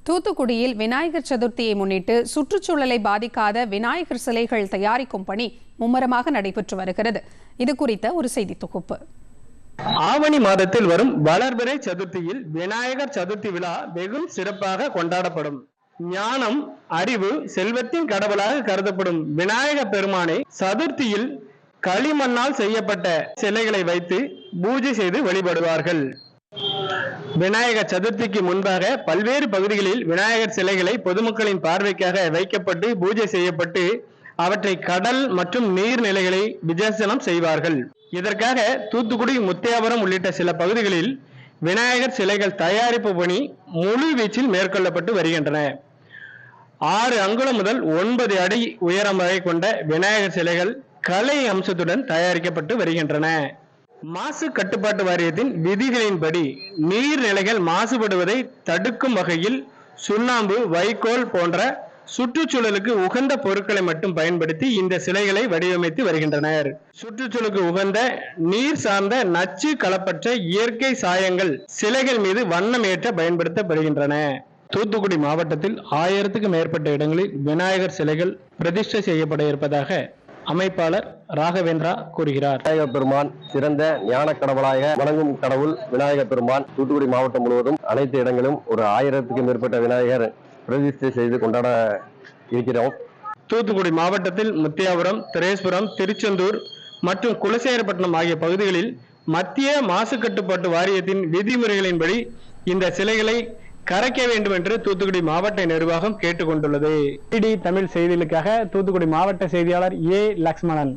தூத்துக்குடியில் விநாயகர் சதுர்த்தியை முன்னிட்டு சுற்றுச்சூழலை பாதிக்காத விநாயகர் சிலைகள் தயாரிக்கும் பணி மும்முரமாக நடைபெற்று வருகிறது. இது குறித்த ஒரு செய்தி தொகுப்பு. ஆவணி மாதத்தில் வரும் வளர்பிறை சதுர்த்தியில் விநாயகர் சதுர்த்தி விழா வெகு சிறப்பாக கொண்டாடப்படும். ஞானம், அறிவு, செல்வத்தின் கடவுளாக கருதப்படும் விநாயக பெருமானை சதுர்த்தியில் களிமண்ணால் செய்யப்பட்ட சிலைகளை வைத்து பூஜை செய்து வழிபடுவார்கள். விநாயகர் சதுர்த்திக்கு முன்பாக பல்வேறு பகுதிகளில் விநாயகர் சிலைகளை பொதுமக்களின் பார்வைக்காக வைக்கப்பட்டு பூஜை செய்யப்பட்டு அவற்றை கடல் மற்றும் நீர்நிலைகளை விசர்ஜனம் செய்வார்கள். இதற்காக தூத்துக்குடி, முத்தியாபுரம் உள்ளிட்ட சில பகுதிகளில் விநாயகர் சிலைகள் தயாரிப்பு பணி முழு வீச்சில் மேற்கொள்ளப்பட்டு வருகின்றன. 6 அங்குலம் முதல் 9 அடி உயரம் வரை கொண்ட விநாயகர் சிலைகள் கலை அம்சத்துடன் தயாரிக்கப்பட்டு வருகின்றன. மாசு கட்டுப்பாட்டு வாரியத்தின் விதிகளின்படி நீர்நிலைகள் மாசுபடுவதை தடுக்கும் வகையில் சுண்ணாம்பு, வைக்கோல் போன்ற சுற்றுச்சூழலுக்கு உகந்த பொருட்களை மட்டும் பயன்படுத்தி இந்த சிலைகளை வடிவமைத்து வருகின்றனர். சுற்றுச்சூழலுக்கு உகந்த நீர் சார்ந்த நச்சு கலப்பற்ற இயற்கை சாயங்கள் சிலைகள் மீது வண்ணம் ஏற்ற பயன்படுத்தப்படுகின்றன. தூத்துக்குடி மாவட்டத்தில் 1000க்கும் மேற்பட்ட இடங்களில் விநாயகர் சிலைகள் பிரதிஷ்டை செய்யப்பட இருப்பதாக அமைப்பாளர் ராகவேந்திரா கூறுகிறார். விநாயகர் பெருமான் சிறந்த ஞான கடவுளாக வணங்கும் கடவுள் விநாயகர் பெருமான். தூத்துக்குடி மாவட்டம் முழுவதும் அனைத்து இடங்களும் ஒரு 1000க்கும் மேற்பட்ட விநாயகர் பிரதிஷ்டை செய்து கொண்டாட இருக்கிறோம். தூத்துக்குடி மாவட்டத்தில் முத்தியாபுரம், திரேஸ்புரம், திருச்செந்தூர் மற்றும் குலசேகரப்பட்டினம் ஆகிய பகுதிகளில் மத்திய மாசு கட்டுப்பாட்டு வாரியத்தின் விதிமுறைகளின்படி இந்த சிலைகளை கரைக்க வேண்டும் என்று தூத்துக்குடி மாவட்ட நிர்வாகம் கேட்டுக்கொண்டுள்ளது. டிடி தமிழ் செய்திகளுக்காக தூத்துக்குடி மாவட்ட செய்தியாளர் ஏ. லக்ஷ்மணன்.